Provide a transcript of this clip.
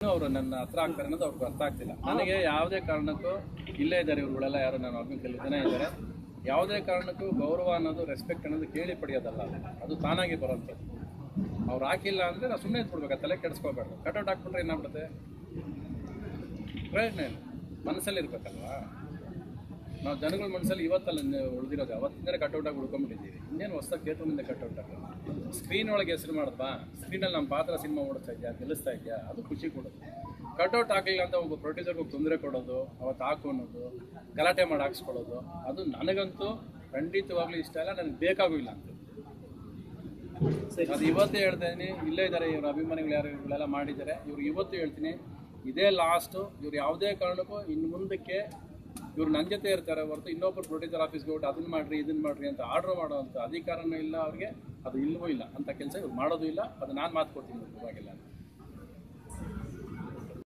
ಅವರು ನನ್ನ ಹತ್ರ ಆಗ್ತಾರೆ ಅನ್ನೋದು ಅವ್ರಿಗೆ ಅರ್ಥ ಆಗ್ತಿಲ್ಲ. ನನಗೆ ಯಾವುದೇ ಕಾರಣಕ್ಕೂ ಇಲ್ಲೇ ಇದ್ದಾರೆ ಇವ್ರುಗಳೆಲ್ಲ, ಯಾರು ನಾನು ಅಭಿಮಾನಿ ಕೆಲವು ಜನ ಇದ್ದಾರೆ, ಯಾವುದೇ ಕಾರಣಕ್ಕೂ ಗೌರವ ಅನ್ನೋದು ರೆಸ್ಪೆಕ್ಟ್ ಅನ್ನೋದು ಕೇಳಿ ಪಡೆಯೋದಲ್ಲ, ಅದು ತಾನಾಗಿ ಬರೋಂಥದ್ದು. ಅವ್ರು ಹಾಕಿಲ್ಲ ಅಂದರೆ ನಾವು ಸುಮ್ಮನೆ ಇಟ್ಬಿಡ್ಬೇಕು, ತಲೆ ಕೆಡಿಸ್ಕೋಬಾರ್ದು. ಕಟೌಟ್ ಹಾಕ್ಬಿಟ್ರೆ ಏನಾಗ್ಬಿಡುತ್ತೆ, ಪ್ರಯೋಜನ ಇಲ್ಲ, ಮನಸ್ಸಲ್ಲಿ ಇರ್ಬೇಕಲ್ವಾ. ನಾವು ಜನಗಳ ಮನಸ್ಸಲ್ಲಿ ಇವತ್ತಲ್ಲ ಉಳಿದಿರೋದು, ಅವತ್ತಿಂದಲೇ ಕಟೌಟಾಗಿ ಉಳ್ಕೊಂಡ್ಬಿಟ್ಟಿದ್ದೀವಿ. ಇನ್ನೇನು ಹೊಸ ಥಿಯೇಟ್ರ್ ಮುಂದೆ ಕಟೌಟ್ ಹಾಕೋದು, ಸ್ಕ್ರೀನ್ ಒಳಗೆ ಹೆಸರು ಮಾಡಿದ್ವಾ, ಸ್ಕ್ರೀನಲ್ಲಿ ನಮ್ಮ ಪಾತ್ರ ಸಿನಿಮಾ ಓಡಿಸ್ತಾ ಇದೆಯಾ, ಗೆಲ್ಲಿಸ್ತಾ ಇದೆಯಾ, ಅದು ಖುಷಿ ಕೊಡೋದು. ಕಟೌಟ್ ಹಾಕಲಿಲ್ಲ ಅಂತ ಒಬ್ಬ ಪ್ರೊಡ್ಯೂಸರ್ಗೆ ತೊಂದರೆ ಕೊಡೋದು, ಅವತ್ತು ಹಾಕು ಅನ್ನೋದು, ಗಲಾಟೆ ಮಾಡಿ ಹಾಕ್ಸ್ಕೊಳ್ಳೋದು, ಅದು ನನಗಂತೂ ಖಂಡಿತವಾಗ್ಲೂ ಇಷ್ಟ ಇಲ್ಲ, ನನಗೆ ಬೇಕಾಗೂ ಇಲ್ಲ ಅಂತ. ಅದು ಇವತ್ತೇ ಹೇಳ್ತೀನಿ, ಇಲ್ಲೇ ಇದ್ದಾರೆ ಇವ್ರ ಅಭಿಮಾನಿಗಳು ಯಾರು ಇವರೆಲ್ಲ ಮಾಡಿದ್ದಾರೆ, ಇವ್ರು ಇವತ್ತು ಹೇಳ್ತೀನಿ, ಇದೇ ಲಾಸ್ಟು. ಇವ್ರು ಯಾವುದೇ ಕಾರಣಕ್ಕೂ ಇನ್ನು ಮುಂದಕ್ಕೆ ಇವ್ರು ನನ್ನ ಜೊತೆ ಇರ್ತಾರೆ ಹೊರತು ಇನ್ನೊಬ್ಬರು ಪ್ರೊಡ್ಯೂಸರ್ ಆಫೀಸ್ಗೆ ಹೋಗಿ ಅದನ್ನು ಮಾಡಿರಿ ಇದನ್ನು ಮಾಡಿರಿ ಅಂತ ಆರ್ಡ್ರ್ ಮಾಡೋವಂಥ ಅಧಿಕಾರನೂ ಇಲ್ಲ ಅವ್ರಿಗೆ, ಅದು ಇಲ್ಲವೂ ಇಲ್ಲ, ಅಂಥ ಕೆಲಸ ಇವ್ರು ಮಾಡೋದು ಇಲ್ಲ. ಅದು ನಾನು ಮಾತು ಕೊಡ್ತೀನಿ, ಪರವಾಗಿಲ್ಲ.